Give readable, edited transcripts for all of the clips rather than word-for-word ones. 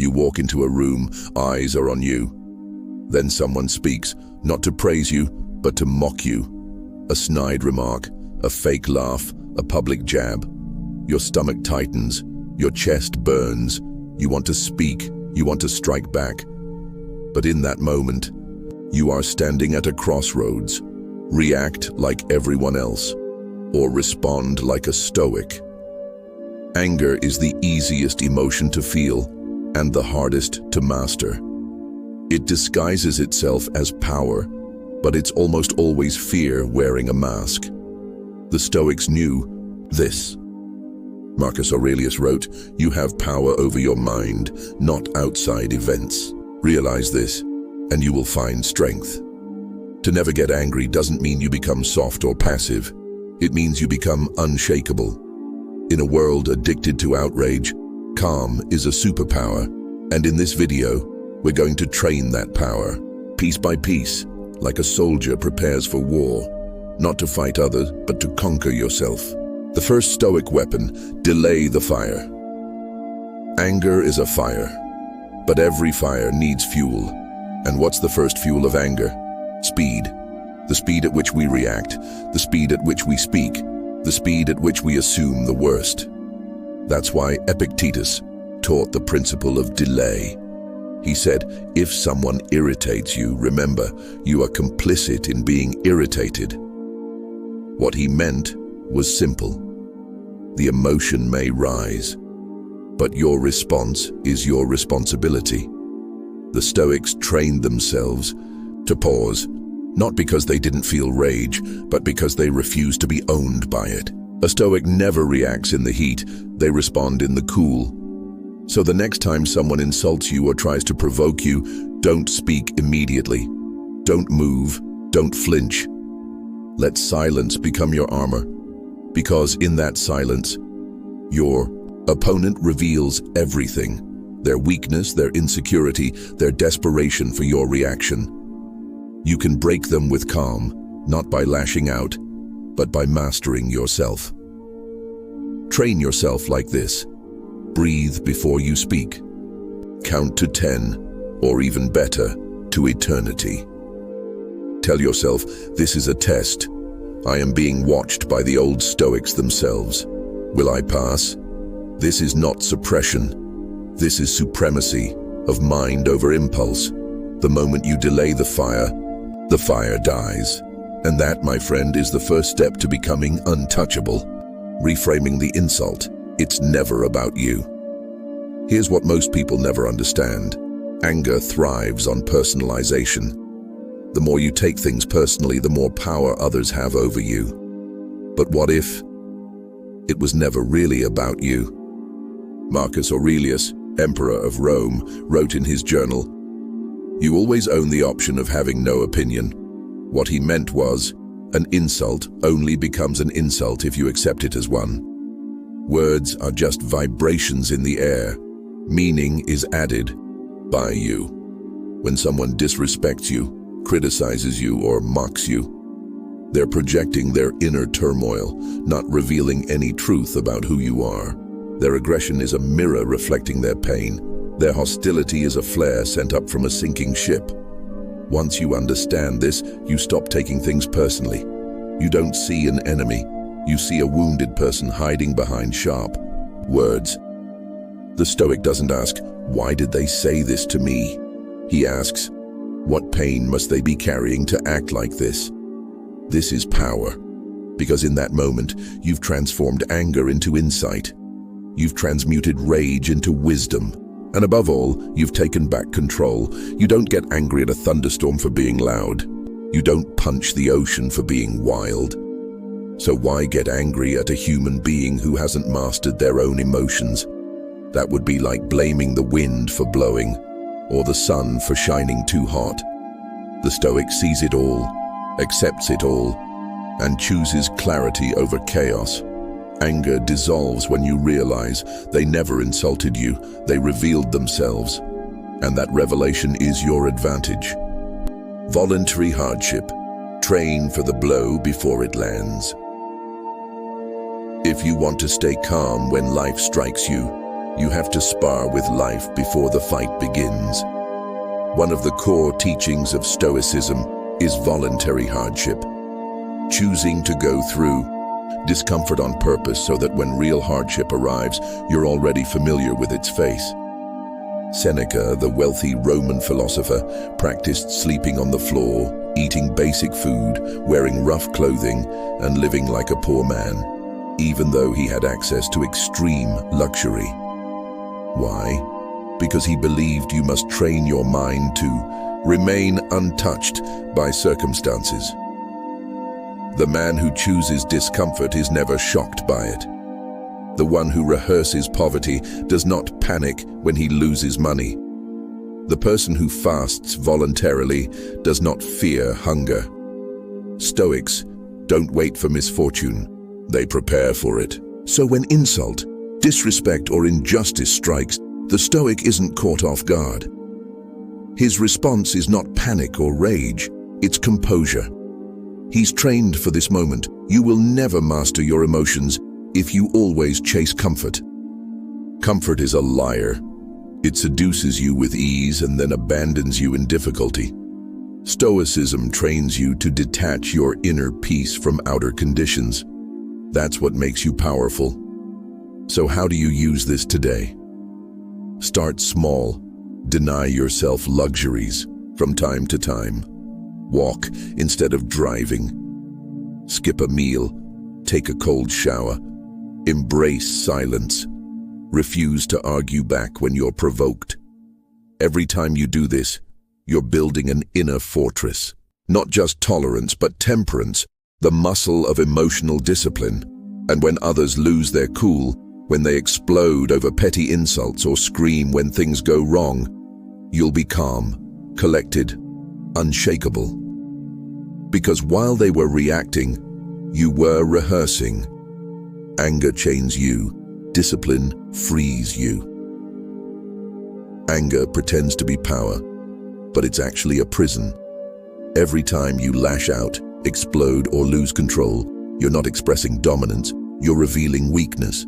You walk into a room, eyes are on you. Then someone speaks, not to praise you, but to mock you. A snide remark, a fake laugh, a public jab. Your stomach tightens, your chest burns. You want to speak, you want to strike back. But in that moment, you are standing at a crossroads. React like everyone else, or respond like a stoic. Anger is the easiest emotion to feel and the hardest to master. It disguises itself as power, but it's almost always fear wearing a mask. The Stoics knew this. Marcus Aurelius wrote, "You have power over your mind, not outside events. Realize this, and you will find strength." To never get angry doesn't mean you become soft or passive. It means you become unshakable. In a world addicted to outrage, calm is a superpower, and in this video, we're going to train that power, piece by piece, like a soldier prepares for war, not to fight others, but to conquer yourself. The first Stoic weapon, delay the fire. Anger is a fire, but every fire needs fuel. And what's the first fuel of anger? Speed. The speed at which we react, the speed at which we speak, the speed at which we assume the worst. That's why Epictetus taught the principle of delay. He said, if someone irritates you, remember, you are complicit in being irritated. What he meant was simple. The emotion may rise, but your response is your responsibility. The Stoics trained themselves to pause, not because they didn't feel rage, but because they refused to be owned by it. A Stoic never reacts in the heat, they respond in the cool. So the next time someone insults you or tries to provoke you, don't speak immediately. Don't move, don't flinch. Let silence become your armor, because in that silence, your opponent reveals everything. Their weakness, their insecurity, their desperation for your reaction. You can break them with calm, not by lashing out, but by mastering yourself. Train yourself like this. Breathe before you speak. Count to 10, or even better, to eternity. Tell yourself, this is a test. I am being watched by the old Stoics themselves. Will I pass? This is not suppression. This is supremacy of mind over impulse. The moment you delay the fire dies. And that, my friend, is the first step to becoming untouchable. Reframing the insult. It's never about you. Here's what most people never understand. Anger thrives on personalization. The more you take things personally, the more power others have over you. But what if it was never really about you? Marcus Aurelius, Emperor of Rome, wrote in his journal, "You always own the option of having no opinion." What he meant was, an insult only becomes an insult if you accept it as one. Words are just vibrations in the air. Meaning is added by you. When someone disrespects you, criticizes you, or mocks you, they're projecting their inner turmoil, not revealing any truth about who you are. Their aggression is a mirror reflecting their pain. Their hostility is a flare sent up from a sinking ship. Once you understand this, you stop taking things personally. You don't see an enemy. You see a wounded person hiding behind sharp words. The Stoic doesn't ask, why did they say this to me? He asks, what pain must they be carrying to act like this? This is power, because in that moment, you've transformed anger into insight. You've transmuted rage into wisdom. And above all, you've taken back control. You don't get angry at a thunderstorm for being loud. You don't punch the ocean for being wild. So why get angry at a human being who hasn't mastered their own emotions? That would be like blaming the wind for blowing, or the sun for shining too hot. The Stoic sees it all, accepts it all, and chooses clarity over chaos. Anger dissolves when you realize they never insulted you, they revealed themselves, and that revelation is your advantage. Voluntary hardship. Train for the blow before it lands. If you want to stay calm when life strikes you, You have to spar with life before the fight begins. One of the core teachings of Stoicism is voluntary hardship. Choosing to go through discomfort on purpose so that when real hardship arrives, you're already familiar with its face. Seneca, the wealthy Roman philosopher, practiced sleeping on the floor, eating basic food, wearing rough clothing, and living like a poor man, even though he had access to extreme luxury. Why? Because he believed you must train your mind to remain untouched by circumstances. The man who chooses discomfort is never shocked by it. The one who rehearses poverty does not panic when he loses money. The person who fasts voluntarily does not fear hunger. Stoics don't wait for misfortune, they prepare for it. So when insult, disrespect, or injustice strikes, the Stoic isn't caught off guard. His response is not panic or rage, it's composure. He's trained for this moment. You will never master your emotions if you always chase comfort. Comfort is a liar. It seduces you with ease and then abandons you in difficulty. Stoicism trains you to detach your inner peace from outer conditions. That's what makes you powerful. So how do you use this today? Start small. Deny yourself luxuries from time to time. Walk instead of driving. Skip a meal. Take a cold shower. Embrace silence. Refuse to argue back when you're provoked. Every time you do this, you're building an inner fortress. Not just tolerance, but temperance, the muscle of emotional discipline. And when others lose their cool, when they explode over petty insults or scream when things go wrong, you'll be calm, collected, unshakable. Because while they were reacting, you were rehearsing. Anger chains you, discipline frees you. Anger pretends to be power, but it's actually a prison. Every time you lash out, explode, or lose control, you're not expressing dominance, you're revealing weakness.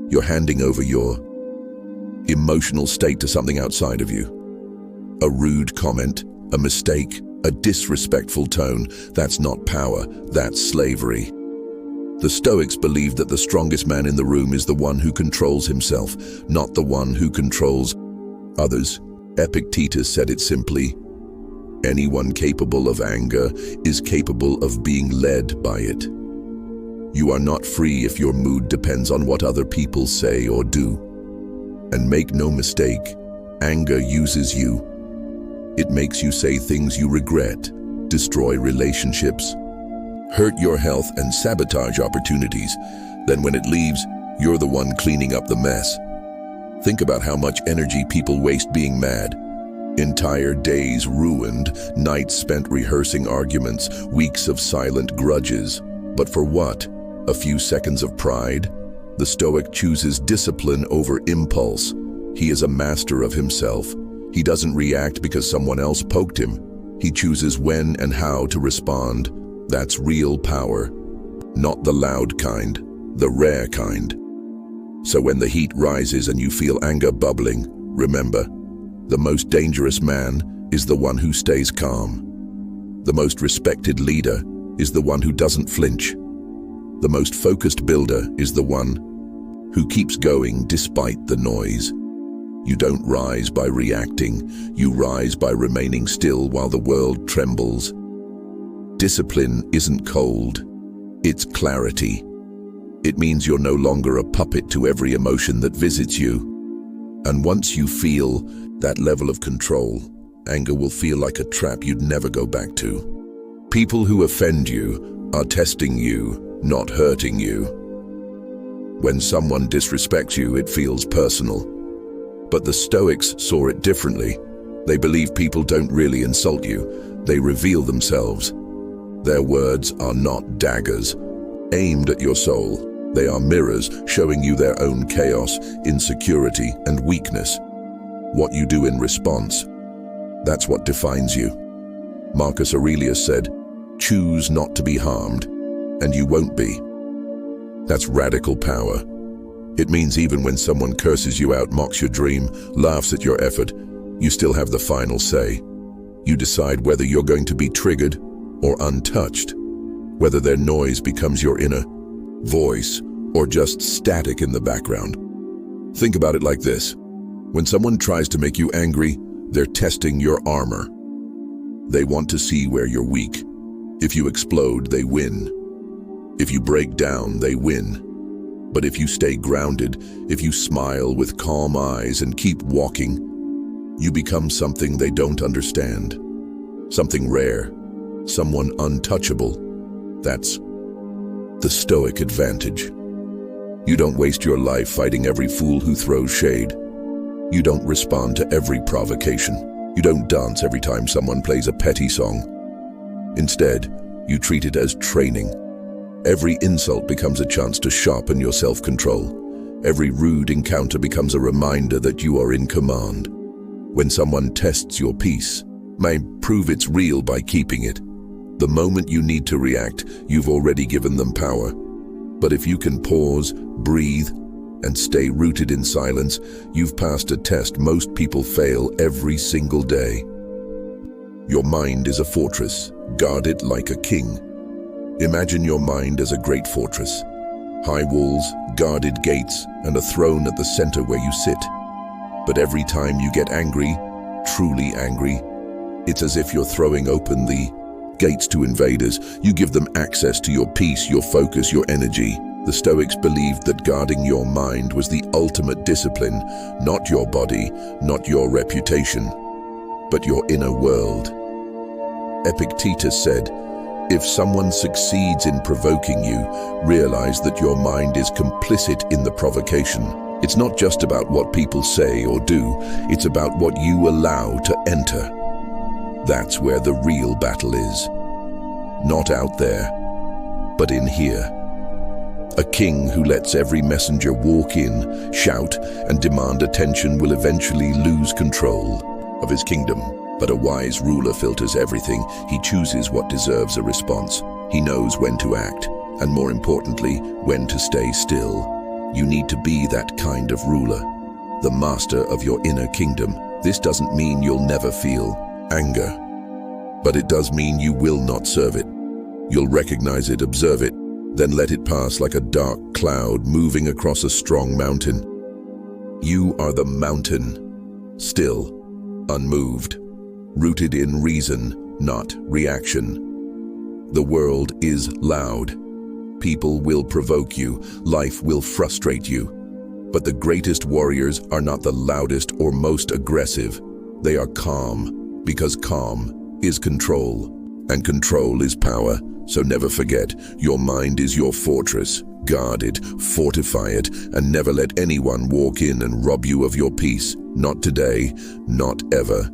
You're handing over your emotional state to something outside of you. A rude comment, a mistake, a disrespectful tone, that's not power, that's slavery. The Stoics believed that the strongest man in the room is the one who controls himself, not the one who controls others. Epictetus said it simply, anyone capable of anger is capable of being led by it. You are not free if your mood depends on what other people say or do. And make no mistake, anger uses you. It makes you say things you regret, destroy relationships, hurt your health, and sabotage opportunities. Then when it leaves, you're the one cleaning up the mess. Think about how much energy people waste being mad. Entire days ruined, nights spent rehearsing arguments, weeks of silent grudges. But for what? A few seconds of pride? The Stoic chooses discipline over impulse. He is a master of himself. He doesn't react because someone else poked him. He chooses when and how to respond. That's real power. Not the loud kind, the rare kind. So when the heat rises and you feel anger bubbling, remember, the most dangerous man is the one who stays calm. The most respected leader is the one who doesn't flinch. The most focused builder is the one who keeps going despite the noise. You don't rise by reacting, you rise by remaining still while the world trembles. Discipline isn't cold, it's clarity. It means you're no longer a puppet to every emotion that visits you. And once you feel that level of control, anger will feel like a trap you'd never go back to. People who offend you are testing you, not hurting you. When someone disrespects you, it feels personal. But the Stoics saw it differently. They believe people don't really insult you, they reveal themselves. Their words are not daggers aimed at your soul. They are mirrors showing you their own chaos, insecurity, and weakness. What you do in response, that's what defines you. Marcus Aurelius said, "Choose not to be harmed, and you won't be." That's radical power. It means even when someone curses you out, mocks your dream, laughs at your effort, you still have the final say. You decide whether you're going to be triggered or untouched, whether their noise becomes your inner voice or just static in the background. Think about it like this. When someone tries to make you angry, they're testing your armor. They want to see where you're weak. If you explode, they win. If you break down, they win. But if you stay grounded, if you smile with calm eyes and keep walking, you become something they don't understand. Something rare, someone untouchable. That's the Stoic advantage. You don't waste your life fighting every fool who throws shade. You don't respond to every provocation. You don't dance every time someone plays a petty song. Instead, you treat it as training. Every insult becomes a chance to sharpen your self-control. Every rude encounter becomes a reminder that you are in command. When someone tests your peace, may prove it's real by keeping it. The moment you need to react, you've already given them power. But if you can pause, breathe, and stay rooted in silence, you've passed a test most people fail every single day. Your mind is a fortress. Guard it like a king. Imagine your mind as a great fortress. High walls, guarded gates, and a throne at the center where you sit. But every time you get angry, truly angry, it's as if you're throwing open the gates to invaders. You give them access to your peace, your focus, your energy. The Stoics believed that guarding your mind was the ultimate discipline, not your body, not your reputation, but your inner world. Epictetus said, "If someone succeeds in provoking you, realize that your mind is complicit in the provocation." It's not just about what people say or do, it's about what you allow to enter. That's where the real battle is. Not out there, but in here. A king who lets every messenger walk in, shout, and demand attention will eventually lose control of his kingdom. But a wise ruler filters everything. He chooses what deserves a response. He knows when to act, and more importantly, when to stay still. You need to be that kind of ruler, the master of your inner kingdom. This doesn't mean you'll never feel anger, but it does mean you will not serve it. You'll recognize it, observe it, then let it pass like a dark cloud moving across a strong mountain. You are the mountain, still, unmoved, rooted in reason, not reaction. The world is loud. People will provoke you, life will frustrate you. But the greatest warriors are not the loudest or most aggressive. They are calm, because calm is control, and control is power. So never forget, your mind is your fortress. Guard it, fortify it, and never let anyone walk in and rob you of your peace. Not today, not ever.